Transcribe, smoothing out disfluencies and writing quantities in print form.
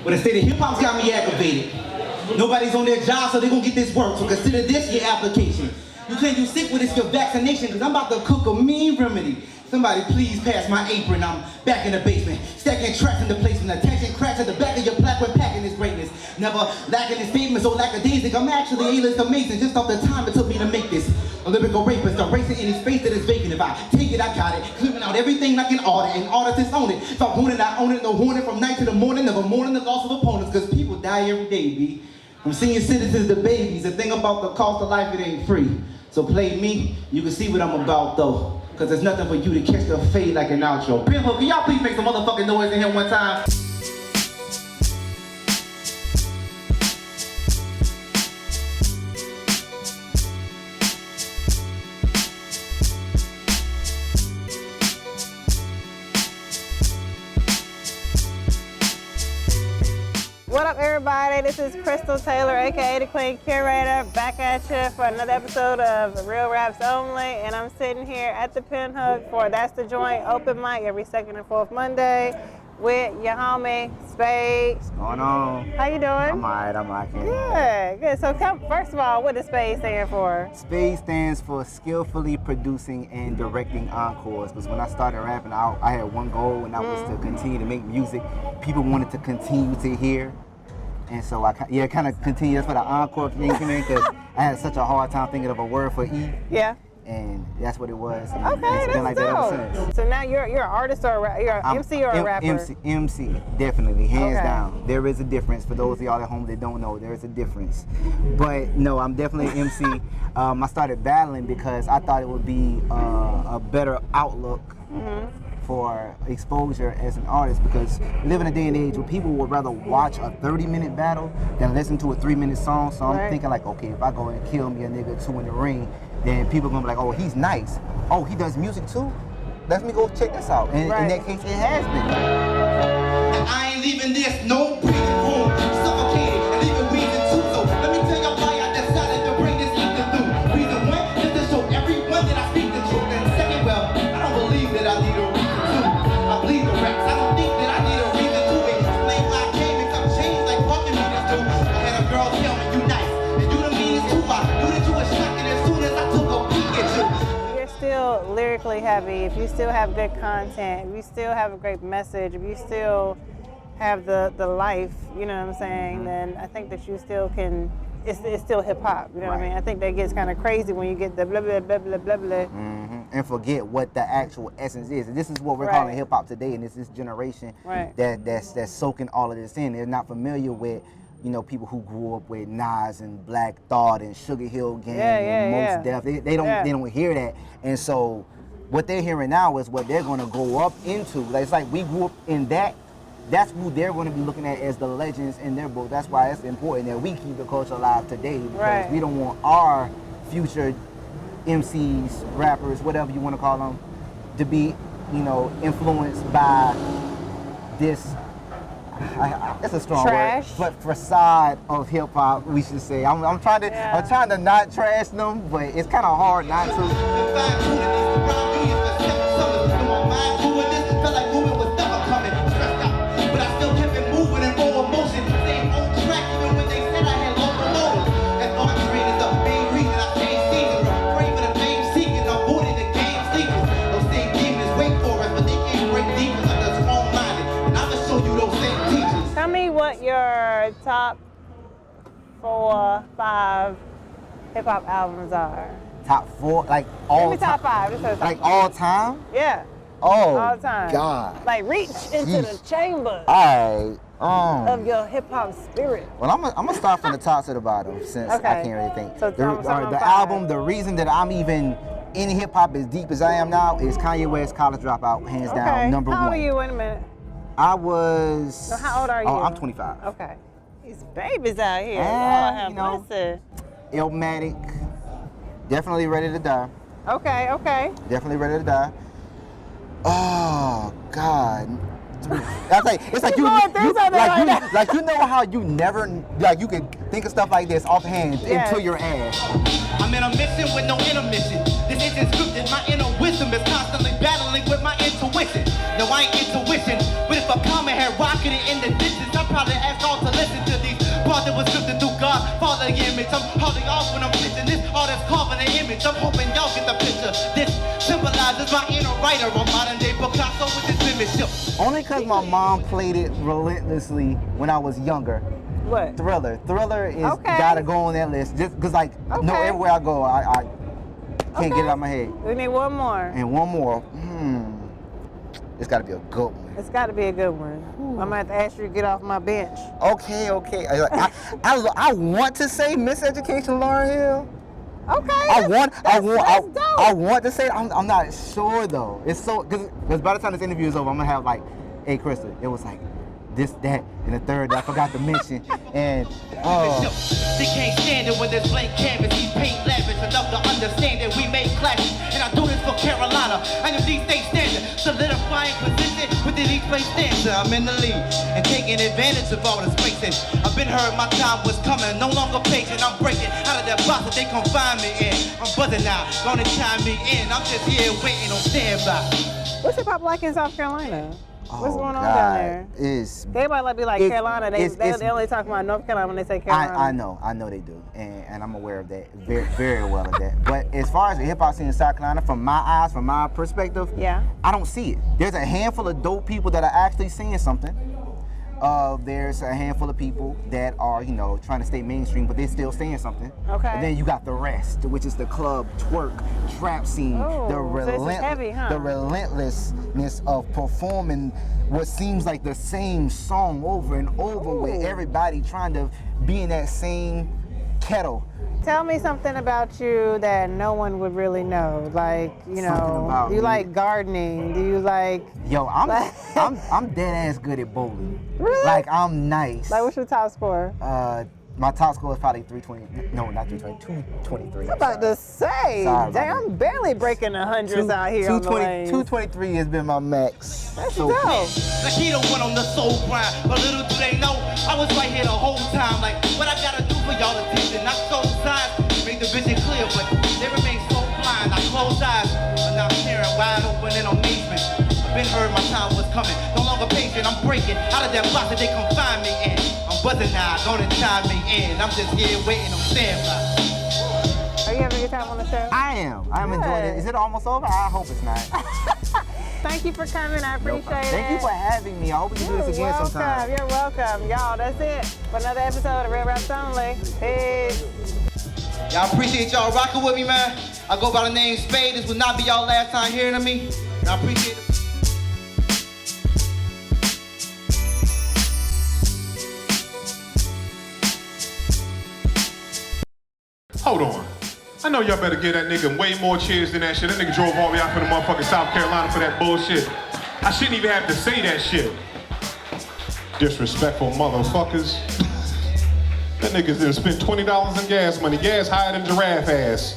But the state of hip-hop's got me aggravated. Nobody's on their job, so they gonna get this work. So consider this your application. You claim you sick, well, it's your vaccination, because I'm about to cook a mean remedy. Somebody please pass my apron, I'm back in the basement. Stacking tracks in the placement, attaching cracks at the back of your plaque when packing this greatness. Never lacking in statements or lackadaisic. I'm actually A-list amazing, just off the time it took me to make this. A lyrical rapist, erasing any space that is vacant. If I take it, I got it. Clearing out everything like an audit, and artists own it. If I want it, I own it. No warning from night to the morning, never mourning the loss of opponents, because people die every day, B. From senior citizens to babies, the thing about the cost of life, it ain't free. So play me, you can see what I'm about though. Cause there's nothing for you to catch the fade like an outro. Pinhook, can y'all please make some motherfucking noise in here one time? What up, everybody? This is Crystal Taylor, aka the Queen Curator, back at you for another episode of Real Raps Only, and I'm sitting here at the Pinhook for That's the Joint open mic every second and fourth Monday with your homie S.P.A.D.E. What's going on? How you doing? I'm alright. Good. So first of all, what does S.P.A.D.E. stand for? S.P.A.D.E. stands for skillfully producing and directing encores. Because when I started rapping, I had one goal, and that was to continue to make music people wanted to continue to hear. And so I kind of continue. That's where the encore thing came in, because I had such a hard time thinking of a word for E. Yeah. And that's what it was. And okay, it's been like dope. that ever since. So now you're an artist or you're an MC or a rapper? MC, definitely, hands down. There is a difference. For those of y'all at home that don't know, there is a difference. But no, I'm definitely an MC. I started battling because I thought it would be a better outlook for exposure as an artist, because we live in a day and age where people would rather watch a 30-minute battle than listen to a 3-minute song. So I'm thinking like, okay, if I go and kill me a nigga 2 in the ring, then people are gonna be like, oh, he's nice. Oh, he does music too? Let me go check this out. And in that case, it has been. I ain't leaving this, no breathing room, suffocated, and leaving reason too. So let me tell y'all why I decided to bring this evening through. Reason one, just to show everyone that I speak the truth. And second, well, I don't believe that I need a reason to. I believe the raps. I don't think that I need a reason to explain why I came and some change like fucking meters do. I had a girl tell me you nice, and you the meanest too. I knew that you was shocking as soon as I took a peek at you. You're still lyrically heavy, if you still have good content, if you still have a great message, if you still have the life, you know what I'm saying, then I think that you still can, it's still hip hop, you know what I mean? I think that gets kind of crazy when you get the blah, blah, blah, blah, blah, blah. And forget what the actual essence is. And this is what we're calling hip hop today, and it's this generation that's soaking all of this in. They're not familiar with, you know, people who grew up with Nas and Black Thought and Sugar Hill Gang and Mos Def. They don't hear that. And so what they're hearing now is what they're gonna grow up into. Like, it's like we grew up in that. That's who they're going to be looking at as the legends in their book. That's why it's important that we keep the culture alive today, because we don't want our future MCs, rappers, whatever you want to call them, to be, you know, influenced by this. It's a strong word, but facade of hip hop, we should say. I'm trying to not trash them, but it's kind of hard not to. Tell me what your top 4, 5 hip hop albums are. Top 4, like all time? Give me top 5. Like all time? Yeah. Oh, all time. God. Like reach into the chamber of your hip hop spirit. Well, I'm gonna start from the top to the bottom, since I can't really think. So the album, the reason that I'm even in hip hop as deep as I am now is Kanye West, College Dropout, hands down, number 1. How old are you? Wait a minute. I was. So how old are you? Oh, I'm 25. Okay. These babies out here. You know, Illmatic, definitely Ready to Die. Okay. Definitely Ready to Die. Oh God. It's like you know how you never, like, you can think of stuff like this offhand into your ass. I'm in a mission with no intermission. This isn't scripted. My inner wisdom is constantly battling with my intuition. No, I ain't intuition, but if a common had rocketed in the distance, I'd probably ask of the image. I'm hardly off when I'm pitching this. All that's carving an image. I'm hoping y'all get the picture. This symbolizes my inner writer, a modern day Picasso with his penmanship. Only because my mom played it relentlessly when I was younger. What? Thriller. Thriller is gotta go on that list. Just because, like, no, everywhere I go, I can't get it out of my head. We need one more. And one more. It's gotta be a good one. It's gotta be a good one. I'm gonna have to ask you to get off my bench. Okay. I want to say Miseducation Lauryn Hill. Okay. I want to say it. I'm not sure though. It's so because by the time this interview is over, I'm gonna have like, hey Krista, it was like this, that, and the third that I forgot to mention. And they can't stand it when there's blank canvas. He paint lavish enough to understand that we make clashes. And I do this for Carolina. I am the state standard, solidifying position within each place stanza. I'm in the lead and taking advantage of all the spaces. I've been heard my time was coming, no longer patient. I'm breaking out of that box that they confine me in. I'm buzzing now, gonna chime me in. I'm just here waiting on standby. What's hip hop like in South Carolina? What's going on God. down there? Everybody like be like Carolina. They only talk about North Carolina when they say Carolina. I know they do, and I'm aware of that, very, very well of that. But as far as the hip hop scene in South Carolina, from my eyes, from my perspective, I don't see it. There's a handful of dope people that are actually saying something. There's a handful of people that are, you know, trying to stay mainstream, but they're still saying something. Okay. And then you got the rest, which is the club, twerk, trap scene, the relentlessness of performing what seems like the same song over and over with everybody trying to be in that same kettle. Tell me something about you that no one would really know. Like, you know, do you like gardening? Do you like... Yo, I'm dead ass good at bowling. Really? Like, I'm nice. Like, what's your top score? My top score is probably 320. No, not 320. 223. I'm about to say, damn, I'm barely breaking the hundreds out here on the lanes. 223 has been my max. That's dope. Like he the one on the soul grind, but little do they know I was right here the whole time. Like what I gotta do for y'all attention, not show signs, make the vision clear, but they remain so blind. I close eyes, and I'm staring wide open in amazement. I've been heard my time was coming, no longer patient. I'm breaking out of that box that they confine me in. I'm buzzing now, gonna time me in. I'm just here waiting on standby. Are you having a good time on the show? I am. I'm enjoying it. Is it almost over? I hope it's not. Thank you for coming. I appreciate it. Thank you for having me. I hope we can do this again sometime. You're welcome. Y'all, that's it for another episode of Real Raps Only. Peace. Y'all appreciate y'all rocking with me, man. I go by the name S.P.A.D.E. This will not be y'all last time hearing of me. I appreciate it. Hold on. I know y'all better give that nigga way more cheers than that shit. That nigga drove all the way out from the motherfucking South Carolina for that bullshit. I shouldn't even have to say that shit. Disrespectful motherfuckers. That nigga done spent $20 in gas money. Gas higher than giraffe ass.